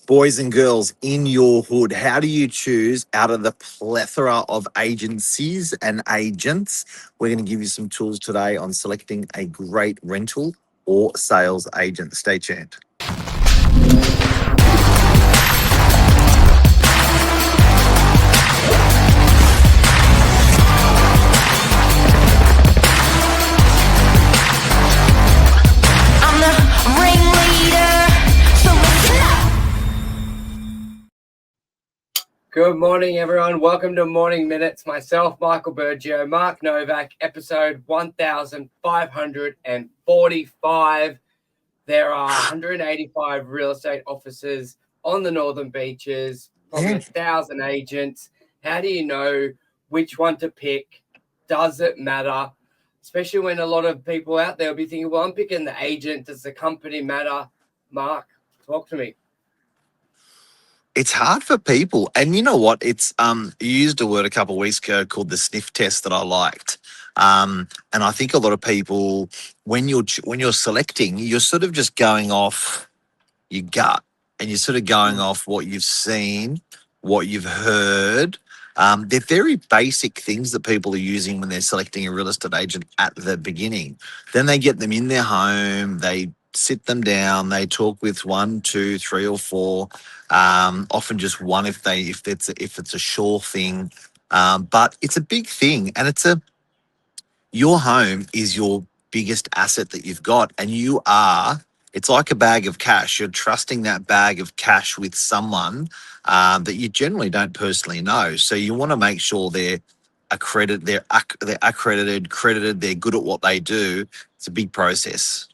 Boys and girls in your hood, how do you choose out of the plethora of agencies and agents? We're going to give you some tools today on selecting a great rental or sales agent. Stay tuned. I'm the ringleader, so listen up. Good morning, everyone. Welcome to Morning Minutes. Myself, Michael Burgio, Mark Novak, episode 1545. There are 185 real estate offices on the northern beaches, probably Yeah. 1,000 agents. How do you know which one to pick? Does it matter? Especially when a lot of people out there will be thinking, well, I'm picking the agent. Does the company matter? Mark, talk to me. It's hard for people. And you know what? It's you used a word a couple of weeks ago called the sniff test that I liked. And I think a lot of people, when you're selecting, you're sort of just going off your gut, and you're sort of going off what you've seen, what you've heard. They're very basic things that people are using when they're selecting a real estate agent at the beginning. Then they get them in their home, they sit them down, they talk with one, two, three, or four. Often just one if it's a sure thing. But it's a big thing, and your home is your biggest asset that you've got, and it's like a bag of cash. You're trusting that bag of cash with someone that you generally don't personally know. So you want to make sure they're accredited, credited, they're good at what they do. It's a big process.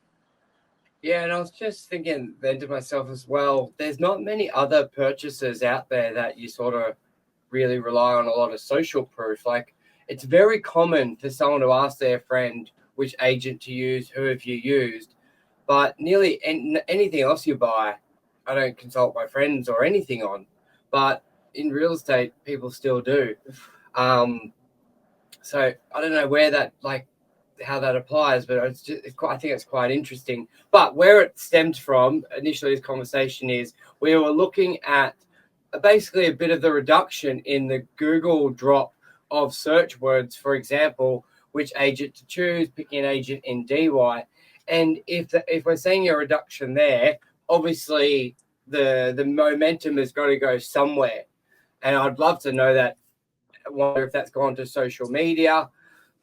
Yeah, and I was just thinking then to myself as well, there's not many other purchases out there that you sort of really rely on a lot of social proof. Like, it's very common for someone to ask their friend which agent to use, who have you used, but nearly anything else you buy, I don't consult my friends or anything on. But in real estate, people still do. Um, so I don't know where that how that applies, but I think it's quite interesting. But where it stemmed from initially, this conversation is we were looking at basically a bit of the reduction in the Google drop of search words, for example, which agent to choose, picking an agent in DY. And if we're seeing a reduction there, obviously the momentum has got to go somewhere. And I'd love to know that. I wonder if that's gone to social media,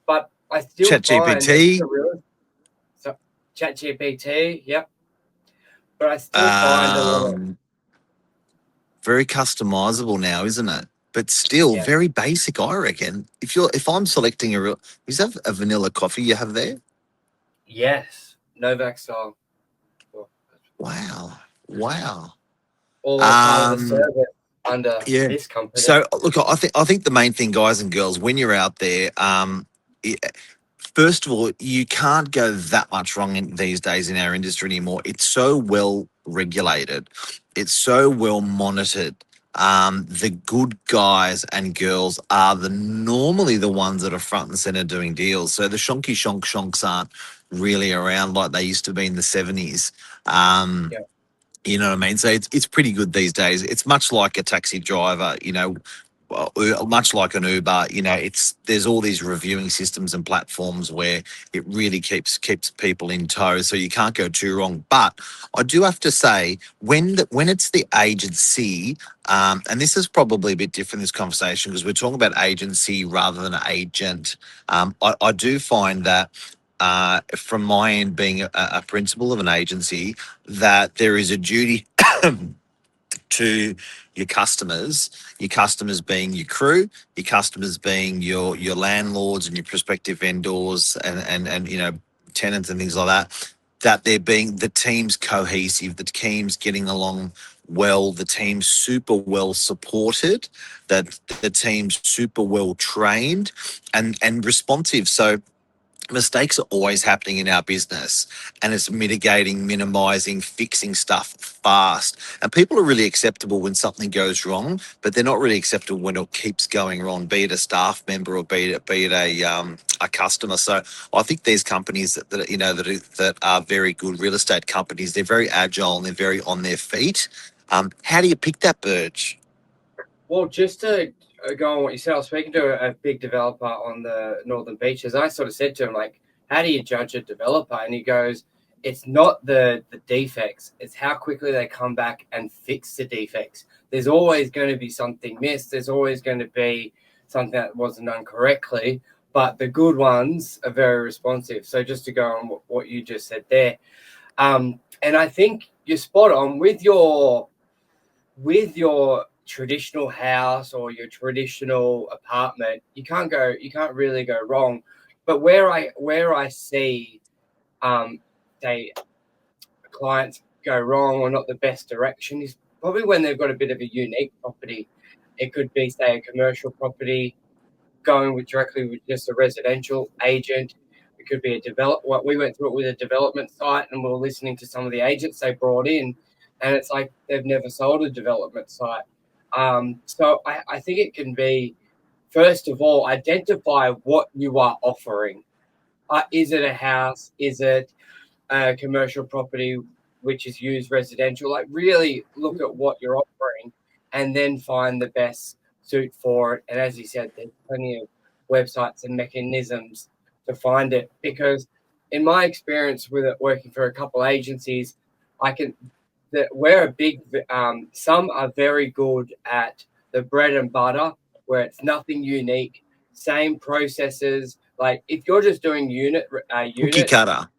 but I still find that ChatGPT, ChatGPT, yep. But I still find a lot of very customizable now, isn't it? But still yeah, very basic, I reckon. If I'm selecting is that a vanilla coffee you have there? yes, Novak style, Wow. Wow. all a part of the Um, service under yeah. this company. So look, I think the main thing, guys and girls, when you're out there, i- first of all, you can't go that much wrong these days in our industry anymore. It's so well regulated. It's so well monitored. The good guys and girls are normally the ones that are front and center doing deals. So the shonky shonks aren't really around like they used to be in the 70s. Um, Yeah, you know what I mean? So it's pretty good these days. It's much like a taxi driver, well, much like an Uber. There's all these reviewing systems and platforms where it really keeps people in tow, so you can't go too wrong. But I do have to say, when it's the agency, and this is probably a bit different this conversation because we're talking about agency rather than agent. I do find that. From my end, being a principal of an agency, that there is a duty to your customers being your crew, your customers being your landlords and your prospective vendors and tenants and things like that. That they're being the team's cohesive, the team's getting along well, the team's super well supported, that the team's super well trained and responsive. So mistakes are always happening in our business, and it's mitigating, minimizing, fixing stuff fast. And people are really acceptable when something goes wrong, but they're not really acceptable when it keeps going wrong, be it a staff member or be it a customer. So I think these companies that are very good real estate companies, they're very agile and they're very on their feet. How do you pick that Burge? Well, just to go on what you said, I was speaking to a big developer on the Northern Beaches. I sort of said to him, like, how do you judge a developer? And he goes, it's not the defects, it's how quickly they come back and fix the defects. There's always going to be something missed. There's always going to be something that wasn't done correctly, but the good ones are very responsive. So just to go on what you just said there, and I think you're spot on with your traditional house or your traditional apartment. You can't really go wrong. But where I see say clients go wrong or not the best direction is probably when they've got a bit of a unique property. It could be, say, a commercial property going directly with just a residential agent. It could be a develop. What we went through it with a development site, and we were listening to some of the agents they brought in, and it's like they've never sold a development site. So I think it can be, first of all, identify what you are offering. Is it a house? Is it a commercial property which is used residential? Like, really look at what you're offering and then find the best suit for it. And as you said, there's plenty of websites and mechanisms to find it, because in my experience with it working for a couple agencies, I can that we're a big some are very good at the bread and butter, where it's nothing unique, same processes. Like, if you're just doing Cookie unit, cutter.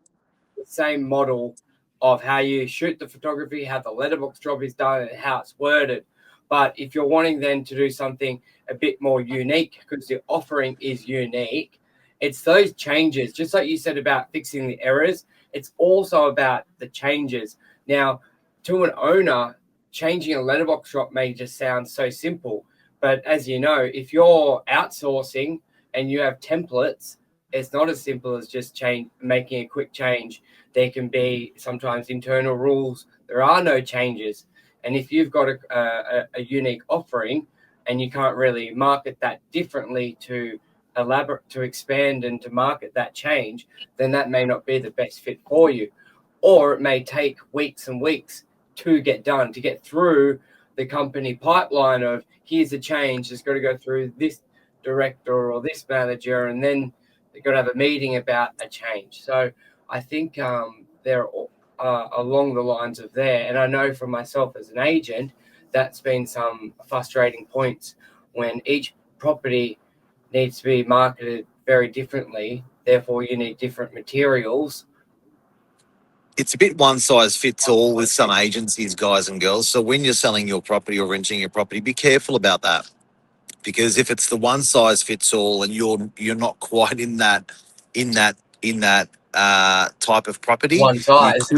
the same model of how you shoot the photography, how the letterbox job is done, and how it's worded. But if you're wanting then to do something a bit more unique, because the offering is unique, it's those changes. Just like you said about fixing the errors, it's also about the changes. Now, to an owner, changing a letterbox shop may just sound so simple. But as you know, if you're outsourcing and you have templates, it's not as simple as just making a quick change. There can be sometimes internal rules. There are no changes. And if you've got a unique offering and you can't really market that differently to expand and to market that change, then that may not be the best fit for you. Or it may take weeks and weeks to get done, to get through the company pipeline of, here's a change, it's got to go through this director or this manager, and then they've got to have a meeting about a change. So I think they're along the lines of there. And I know from myself as an agent, that's been some frustrating points when each property needs to be marketed very differently. Therefore, you need different materials. It's a bit one size fits all with some agencies, guys and girls. So when you're selling your property or renting your property, be careful about that, because if it's the one size fits all and you're not quite in that type of property, One you size.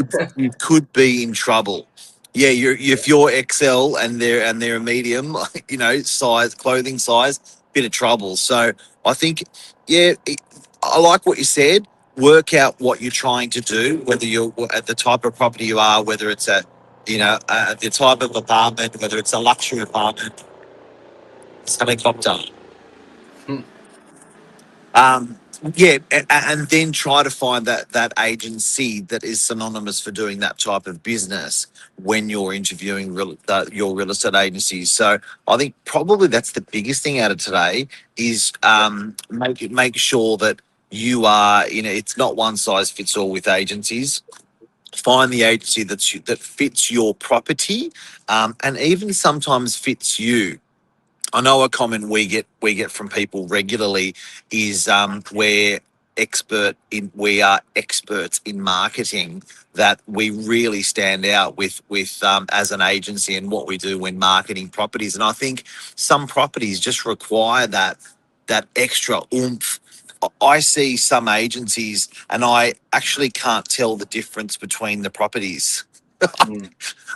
could be in trouble. Yeah, if you're XL and they're a medium, size, clothing size, bit of trouble. So I think, yeah, I like what you said. Work out what you're trying to do, whether you're at the type of property you are, whether it's the type of apartment, whether it's a luxury apartment, it's helicopter. Hmm. Yeah, and then try to find that agency that is synonymous for doing that type of business when you're interviewing your real estate agencies. So I think probably that's the biggest thing out of today is make sure that you are, it's not one size fits all with agencies. Find the agency that fits your property, and even sometimes fits you. I know a comment we get from people regularly is we are experts in marketing, that we really stand out with as an agency and what we do when marketing properties. And I think some properties just require that extra oomph. I see some agencies and I actually can't tell the difference between the properties. Hmm.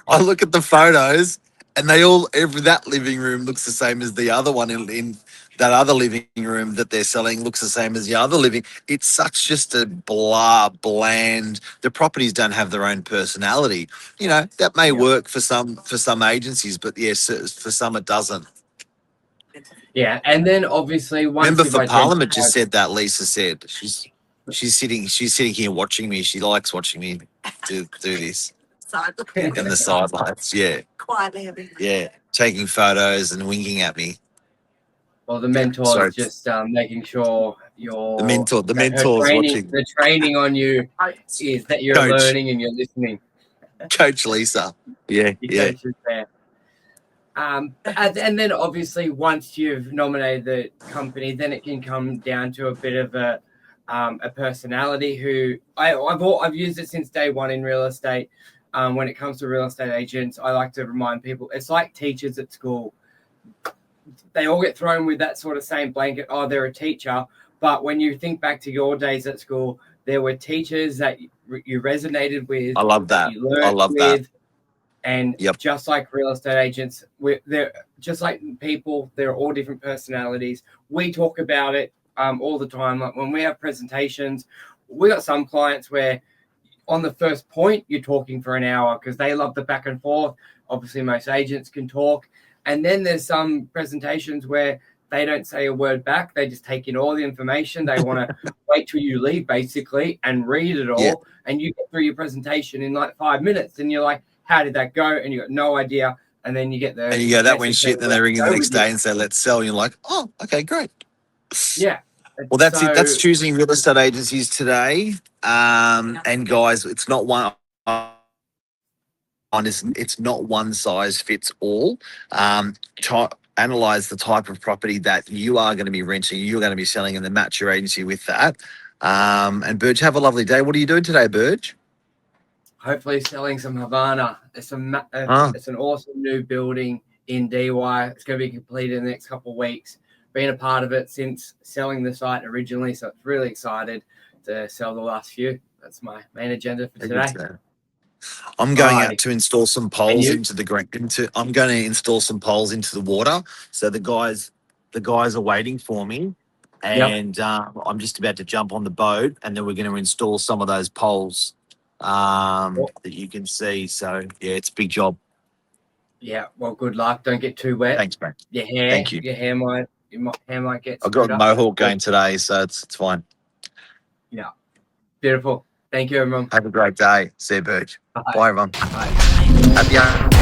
I look at the photos and that living room looks the same as the other one in that other living room that they're selling looks the same as the other living. It's such just a bland. The properties don't have their own personality. That may Yeah. work for some agencies, but yes, for some it doesn't. Yeah. And then obviously once Member you've for Parliament identified, just said that. Lisa said she's sitting here watching me. She likes watching me do this. in the sidelines. Yeah, Quietly every night. yeah, taking photos and winking at me. Well, the mentor's Sorry. just making sure your The her mentor's training, watching. the training on you is that you're Coach. learning and you're listening. Coach Lisa. Yeah, Your yeah. coach is there. And then obviously once you've nominated the company, then it can come down to a bit of a personality who I've used it since day one in real estate. When it comes to real estate agents, I like to remind people it's like teachers at school. They all get thrown with that sort of same blanket. Oh, they're a teacher. But when you think back to your days at school, there were teachers that you resonated with. I love that. You learned I love with. that. And Yep. just like real estate agents, they're just like people. They're all different personalities. We talk about it all the time. Like when we have presentations, we got some clients where on the first point you're talking for an hour because they love the back and forth. Obviously, most agents can talk. And then there's some presentations where they don't say a word back. They just take in all the information. They want to wait till you leave, basically, and read it all. Yeah. And you get through your presentation in like 5 minutes. And you're like, how did that go? And you got no idea. And then you get the... And you go, that went message shit. Then they ring you the go next with day and say, let's sell. And you're like, oh, okay, great. Yeah. Well, that's it. That's So- choosing real estate agencies today. And guys, it's not one. It's not one size fits all. Analyze the type of property that you are going to be renting, you're going to be selling, and then match your agency with that. And Burge, have a lovely day. What are you doing today, Burge? Hopefully selling some Havana. It's an awesome new building in DY. It's going to be completed in the next couple of weeks. Been a part of it since selling the site originally, so it's really excited to sell the last few. That's my main agenda for today. I'm going Alrighty. out to install some poles you? into the ground. I'm going to install some poles into the water. So the guys are waiting for me, and I'm just about to jump on the boat, and then we're going to install some of those poles that you can see. So yeah, it's a big job. Yeah, well, good luck. Don't get too wet. Thanks, mate. Your hair, Thank you. Your hair might get. I've got screwed a up. mohawk going today, so it's fine. Yeah, beautiful. Thank you, everyone. Have a great day. See you, Burge. Bye. Bye everyone. Bye. Happy